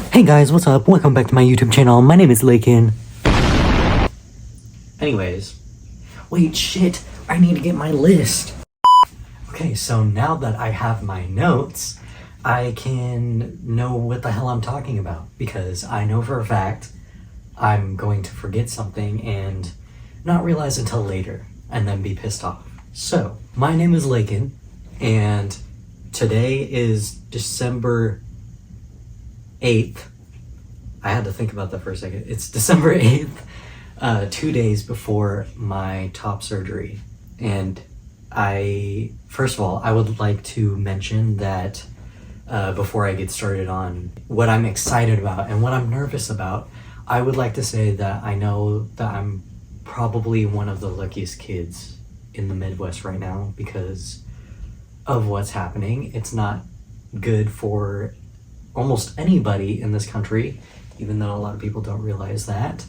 Hey guys, what's up? Welcome back to my YouTube channel. My name is Lakin. Anyways, wait, shit, I need to get my list. Okay, so now that I have my notes, I can know what the hell I'm talking about, because I know for a fact I'm going to forget something and not realize until later, and then be pissed off. So, my name is Lakin, and today is December 8th. I had to think about that for a second. It's December 8th, 2 days before my top surgery. And first of all, I would like to mention that before I get started on what I'm excited about and what I'm nervous about, I would like to say that I know that I'm probably one of the luckiest kids in the Midwest right now because of what's happening. It's not good for almost anybody in this country, even though a lot of people don't realize that.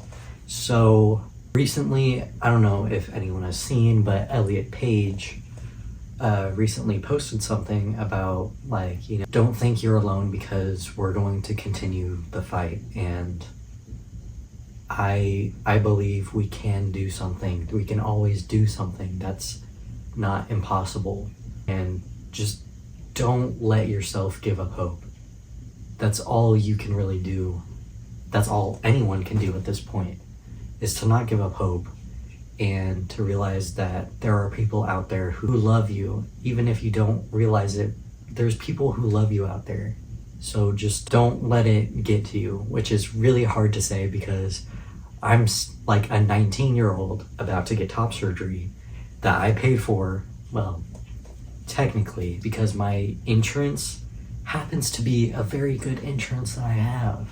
So recently, I don't know if anyone has seen, but Elliot Page recently posted something about don't think you're alone because we're going to continue the fight. And I believe we can do something. We can always do something. That's not impossible. And just don't let yourself give up hope. That's all you can really do. That's all anyone can do at this point, is to not give up hope and to realize that there are people out there who love you. Even if you don't realize it, there's people who love you out there. So just don't let it get to you, which is really hard to say because I'm like a 19-year-old about to get top surgery that I paid for, well, technically, because my insurance happens to be a very good insurance that I have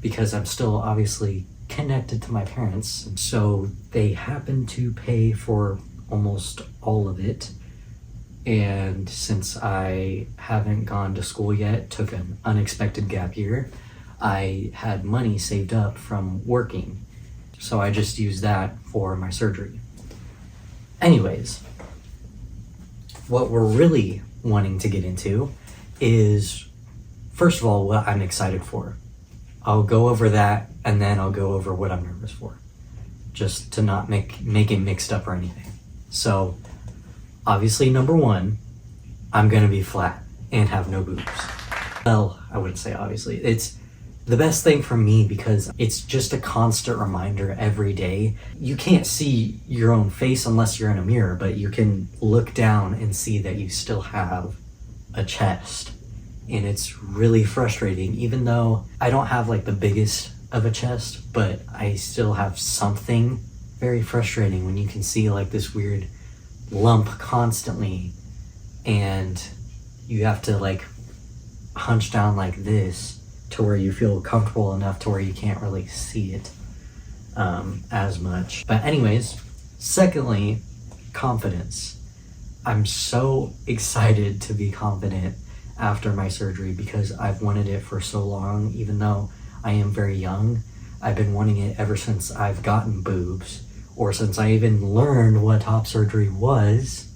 because I'm still obviously connected to my parents. So they happen to pay for almost all of it. And since I haven't gone to school yet, took an unexpected gap year, I had money saved up from working. So I just used that for my surgery. Anyways, what we're really wanting to get into is, first of all, what I'm excited for. I'll go over that, and then I'll go over what I'm nervous for, just to not make it mixed up or anything. So, obviously, number one, I'm gonna be flat and have no boobs. Well, I wouldn't say obviously. It's the best thing for me because it's just a constant reminder every day. You can't see your own face unless you're in a mirror, but you can look down and see that you still have a chest. And it's really frustrating, even though I don't have like the biggest of a chest, but I still have something. Very frustrating when you can see like this weird lump constantly and you have to like hunch down like this to where you feel comfortable enough to where you can't really see it as much. But anyways, secondly, confidence. I'm so excited to be confident after my surgery because I've wanted it for so long. Even though I am very young, I've been wanting it ever since I've gotten boobs, or since I even learned what top surgery was.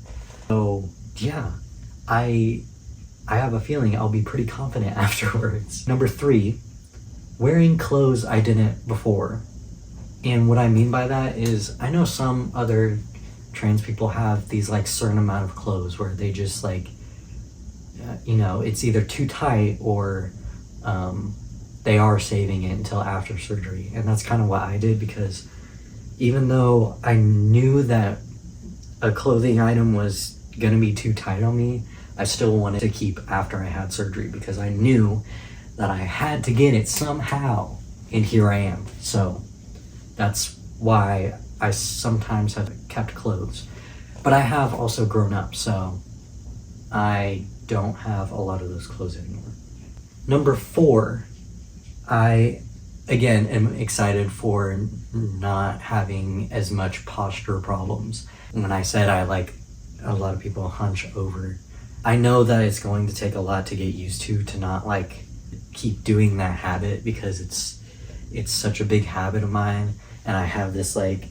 So yeah, I have a feeling I'll be pretty confident afterwards. Number three, wearing clothes I didn't before. And what I mean by that is, I know some other trans people have these like certain amount of clothes where they just like, it's either too tight or they are saving it until after surgery. And that's kind of what I did, because even though I knew that a clothing item was gonna be too tight on me, I still wanted to keep after I had surgery because I knew that I had to get it somehow, and here I am. So that's why I sometimes have kept clothes. But I have also grown up, so I don't have a lot of those clothes anymore. Number four, I again am excited for not having as much posture problems. When I said I like a lot of people hunch over, I know that it's going to take a lot to get used to not like keep doing that habit, because it's such a big habit of mine, and I have this like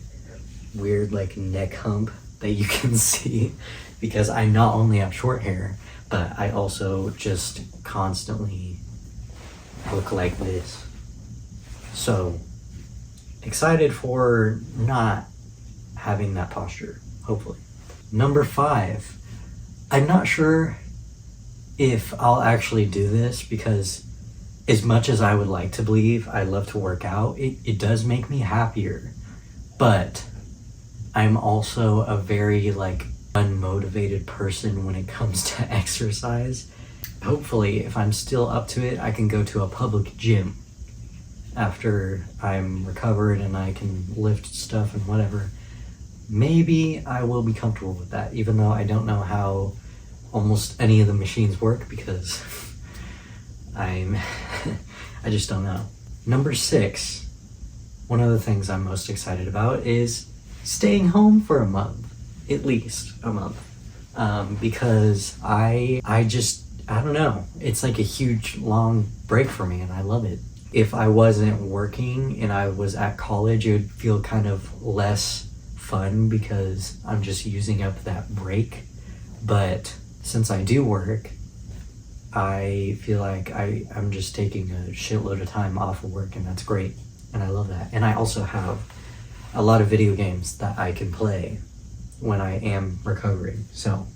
weird like neck hump that you can see because I not only have short hair, but I also just constantly look like this. So excited for not having that posture, hopefully. Number 5, I'm not sure if I'll actually do this, because as much as I would like to believe I love to work out, it does make me happier. But I'm also a very unmotivated person when it comes to exercise. Hopefully, if I'm still up to it, I can go to a public gym after I'm recovered and I can lift stuff and whatever. Maybe I will be comfortable with that, even though I don't know how almost any of the machines work, because I just don't know. Number 6, one of the things I'm most excited about is staying home for a month, at least a month, because I don't know, it's like a huge long break for me and I love it. If I wasn't working and I was at college, it would feel kind of less fun because I'm just using up that break. But since I do work, I feel like I'm just taking a shitload of time off of work, and that's great. And I love that. And I also have a lot of video games that I can play when I am recovering. So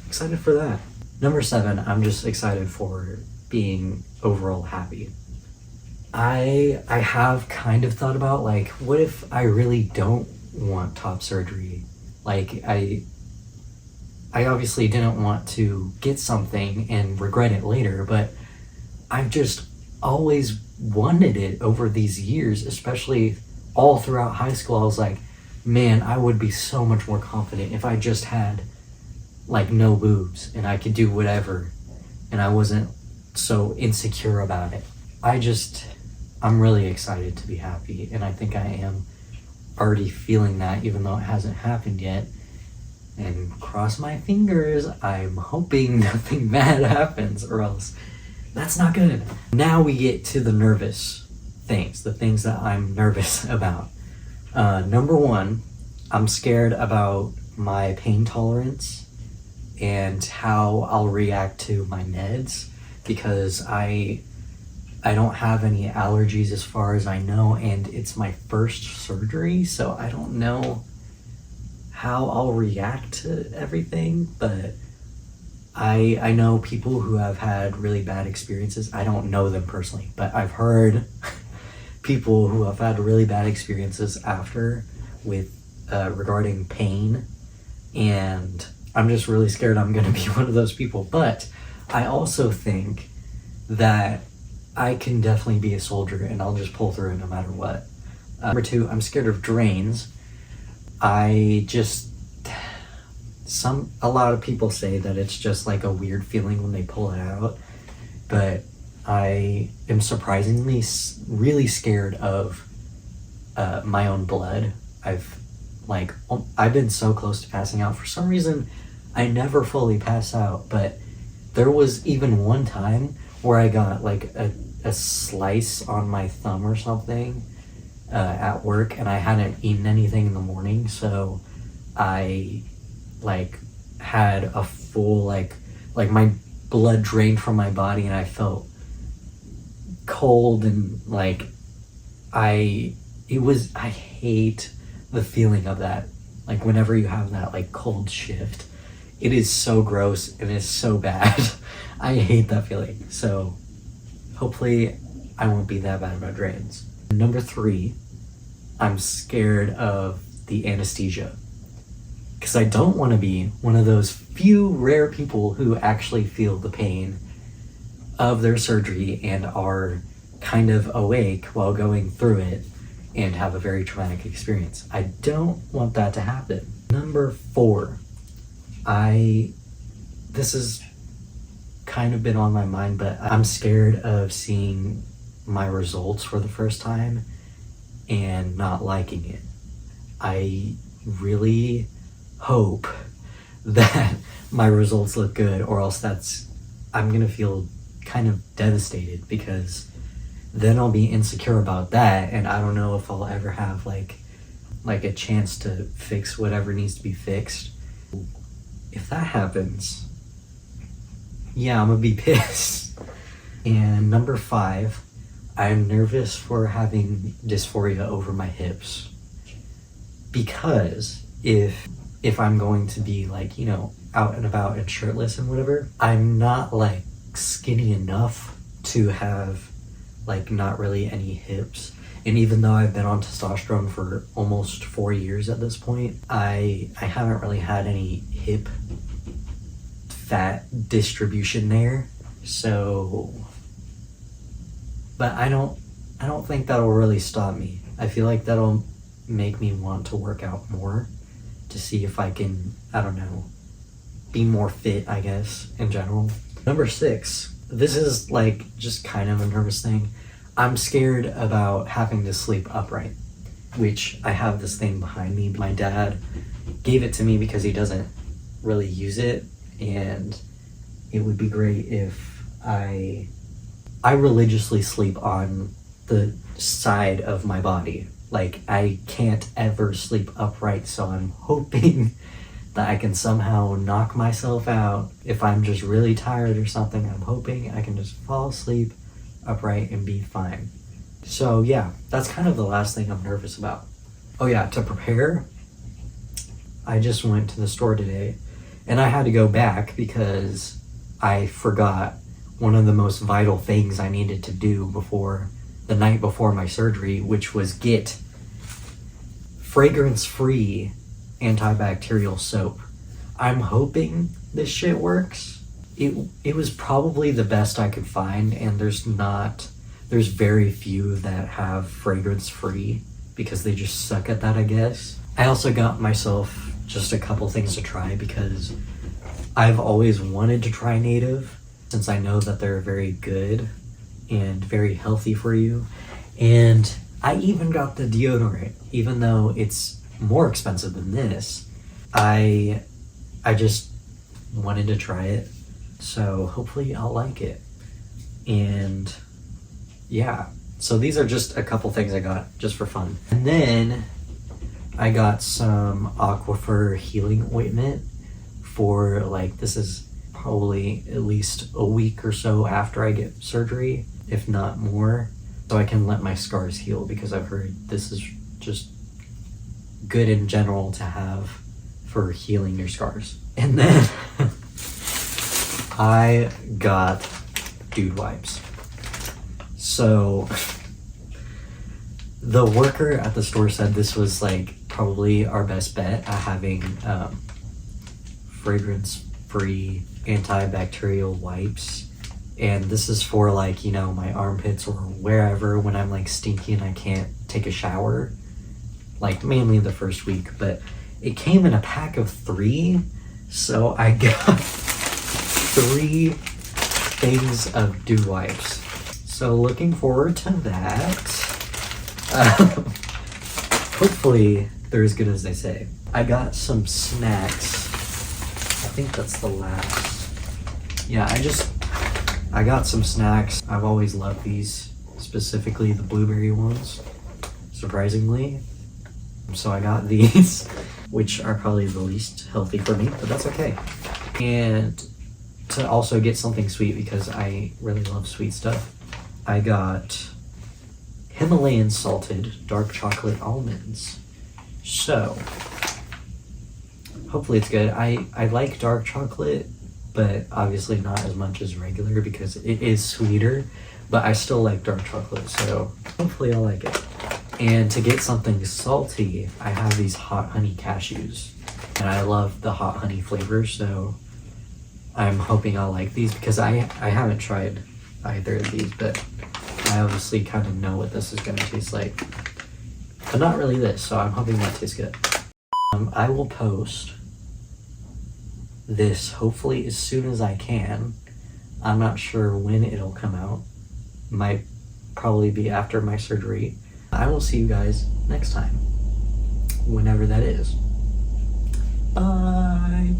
excited for that. Number 7, I'm just excited for being overall happy. I have kind of thought about what if I really don't want top surgery? I obviously didn't want to get something and regret it later, but I've just always wanted it over these years, especially all throughout high school. I was like, man, I would be so much more confident if I just had no boobs and I could do whatever and I wasn't so insecure about it. I'm really excited to be happy, and I think I am already feeling that, even though it hasn't happened yet. And cross my fingers, I'm hoping nothing bad happens, or else that's not good. Now we get to the nervous things, the things that I'm nervous about. Number 1, I'm scared about my pain tolerance and how I'll react to my meds, because I don't have any allergies as far as I know, and it's my first surgery, so I don't know how I'll react to everything. But I know people who have had really bad experiences. I don't know them personally, but I've heard people who have had really bad experiences after with regarding pain, and I'm just really scared I'm going to be one of those people. But I also think that I can definitely be a soldier and I'll just pull through it no matter what. Number 2, I'm scared of drains. A lot of people say that it's just a weird feeling when they pull it out, but I am surprisingly really scared of my own blood. I've been so close to passing out. For some reason, I never fully pass out, but there was even one time where I got a slice on my thumb or something at work, and I hadn't eaten anything in the morning, so I had a full my blood drained from my body, and I felt cold, and I hate the feeling of that. Whenever you have that cold shift, it is so gross and it's so bad. I hate that feeling. So hopefully I won't be that bad about drains. Number 3, I'm scared of the anesthesia, because I don't want to be one of those few rare people who actually feel the pain of their surgery and are kind of awake while going through it and have a very traumatic experience. I don't want that to happen. Number 4, this has kind of been on my mind, but I'm scared of seeing my results for the first time and not liking it. I really hope that my results look good, or else I'm gonna feel kind of devastated, because then I'll be insecure about that, and I don't know if I'll ever have a chance to fix whatever needs to be fixed. If that happens, yeah, I'm gonna be pissed. And number 5, I'm nervous for having dysphoria over my hips because if I'm going to be like, you know, out and about and shirtless and whatever, I'm not like skinny enough to have like not really any hips. And even though I've been on testosterone for almost 4 years at this point, I haven't really had any hip fat distribution there. So, but I don't think that'll really stop me. I feel like that'll make me want to work out more to see if I can, I don't know, be more fit, I guess, in general. Number 6, this is like just kind of a nervous thing. I'm scared about having to sleep upright, which I have this thing behind me. My dad gave it to me because he doesn't really use it, and it would be great if I religiously sleep on the side of my body. Like, I can't ever sleep upright, so I'm hoping that I can somehow knock myself out. If I'm just really tired or something, I'm hoping I can just fall asleep upright and be fine. So yeah, that's kind of the last thing I'm nervous about. Oh yeah, to prepare, I just went to the store today and I had to go back because I forgot one of the most vital things I needed to do before the night before my surgery, which was get fragrance-free antibacterial soap. I'm hoping this shit works. It was probably the best I could find, and there's very few that have fragrance-free because they just suck at that, I guess. I also got myself just a couple things to try because I've always wanted to try Native since I know that they're very good and very healthy for you. And I even got the deodorant, even though it's more expensive than this. I just wanted to try it, so hopefully I'll like it. And yeah, so these are just a couple things I got just for fun. And then I got some Aquifer healing ointment for, like, this is probably at least a week or so after I get surgery, if not more, so I can let my scars heal, because I've heard this is just good in general to have for healing your scars. And then I got dude wipes. So the worker at the store said this was like probably our best bet at having fragrance-free antibacterial wipes. And this is for, like, you know, my armpits or wherever when I'm like stinky and I can't take a shower, like mainly the first week. But it came in a pack of 3, so I got 3 things of dude wipes. So looking forward to that. Hopefully they're as good as they say. I got some snacks. I think that's the last. Yeah, I got some snacks. I've always loved these, specifically the blueberry ones, surprisingly. So I got these, which are probably the least healthy for me, but that's okay. And to also get something sweet, because I really love sweet stuff, I got Himalayan salted dark chocolate almonds. So hopefully it's good. I like dark chocolate, but obviously not as much as regular because it is sweeter, but I still like dark chocolate, so hopefully I'll like it. And to get something salty, I have these hot honey cashews, and I love the hot honey flavor, so I'm hoping I'll like these because I haven't tried either of these, but I obviously kind of know what this is going to taste like, but not really this, so I'm hoping that tastes good. I will post this hopefully as soon as I can. I'm not sure when it'll come out. Might probably be after my surgery. I will see you guys next time, whenever that is. Bye.